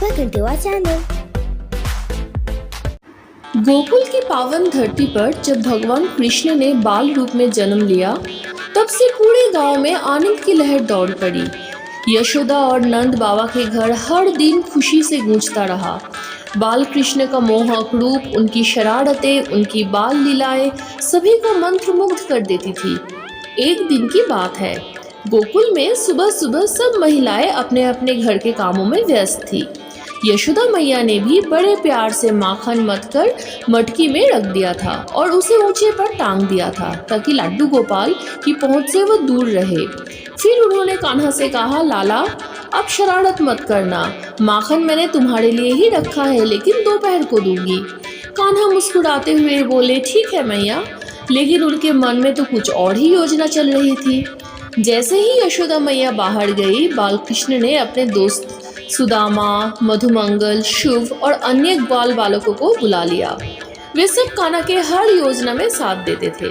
Welcome to our channel. Gokul की पावन धरती पर जब भगवान कृष्ण ने बाल रूप में जन्म लिया, तब से पूरे गांव में आनंद की लहर दौड़ पड़ी। यशोदा और नंद बाबा के घर हर दिन खुशी से गूंजता रहा। बाल कृष्ण का मोहक रूप, उनकी शरारतें, उनकी बाल लीलाएं सभी को मंत्रमुग्ध कर देती थी। एक दिन की बात है, गोकुल में सुबह सुबह सब महिलाएं अपने अपने घर के कामों में व्यस्त थी। यशोदा मैया ने भी बड़े प्यार से माखन मथकर मटकी में रख दिया था और उसे ऊंचे पर टांग दिया था ताकि लड्डू गोपाल की पहुंच से वो दूर रहे। फिर उन्होंने कान्हा से कहा, लाला अब शरारत मत करना, माखन मैंने तुम्हारे लिए ही रखा है, लेकिन दोपहर को दूंगी। कान्हा मुस्कुराते हुए बोले, ठीक है मैया, लेकिन उनके मन में तो कुछ और ही योजना चल रही थी। जैसे ही यशोदा मैया बाहर गई, बालकृष्ण ने अपने दोस्त सुदामा, मधुमंगल, शुभ और अन्य बाल बालकों को बुला लिया। वे सब कान्हा के हर योजना में साथ देते थे।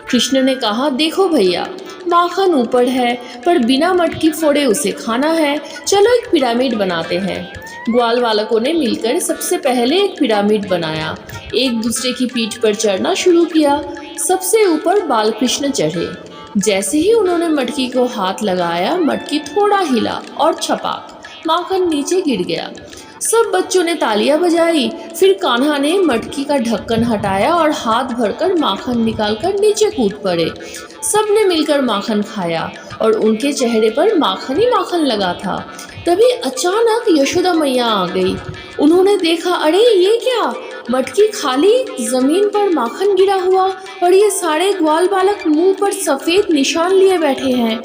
कृष्ण ने कहा, देखो भैया, माखन ऊपर है पर बिना मटकी फोड़े उसे खाना है, चलो एक पिरामिड बनाते हैं। ग्वाल बालकों ने मिलकर सबसे पहले एक पिरामिड बनाया, एक दूसरे की पीठ पर चढ़ना शुरू किया। सबसे ऊपर बालकृष्ण चढ़े। जैसे ही उन्होंने मटकी को हाथ लगाया, मटकी थोड़ा हिला और छपाक माखन नीचे गिर गया। सब बच्चों ने तालियां बजाई। फिर कान्हा ने मटकी का ढक्कन हटाया और हाथ भरकर माखन निकालकर नीचे कूद पड़े। सब ने मिलकर माखन खाया और उनके चेहरे पर माखन ही माखन लगा था। तभी अचानक यशोदा मैया आ गई। उन्होंने देखा, अरे ये क्या, मटकी खाली, जमीन पर माखन गिरा हुआ और ये सारे ग्वाल बालक मुंह पर सफेद निशान लिए बैठे हैं।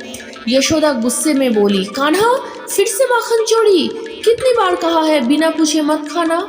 यशोदा गुस्से में बोली, कान्हा फिर से माखन चोरी, कितनी बार कहा है बिना पूछे मत खाना।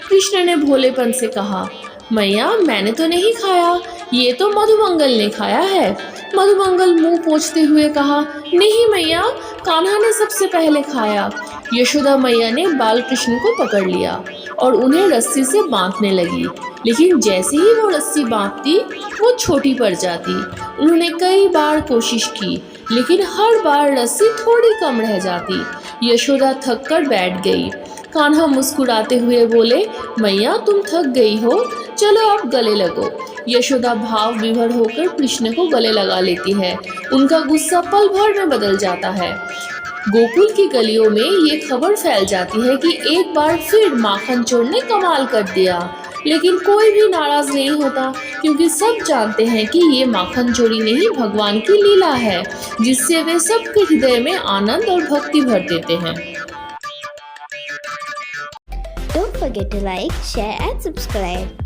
कृष्ण ने भोलेपन से कहा, मैया मैंने तो नहीं खाया, ये तो मधुमंगल ने खाया है। मधुमंगल मुंह पोंछते हुए कहा, नहीं मैया, कान्हा ने सबसे पहले खाया। यशोदा मैया ने बालकृष्ण को पकड़ लिया और उन्हें रस्सी से बांधने लगी, लेकिन जैसे ही वो रस्सी बांधती वो छोटी पड़ जाती। उन्होंने कई बार कोशिश की, लेकिन हर बार रस्सी थोड़ी कम रह जाती। यशोदा थक कर बैठ गई। कान्हा मुस्कुराते हुए बोले, मैया तुम थक गई हो, चलो अब गले लगो। यशोदा भाव विभोर होकर कृष्ण को गले लगा लेती है। उनका गुस्सा पल भर में बदल जाता है। गोकुल की गलियों में ये खबर फैल जाती है कि एक बार फिर माखन चोर ने कमाल कर दिया, लेकिन कोई भी नाराज नहीं होता, क्योंकि सब जानते हैं कि ये माखन चोरी नहीं, भगवान की लीला है, जिससे वे सबके हृदय में आनंद और भक्ति भर देते हैं। Don't forget to like, share and subscribe.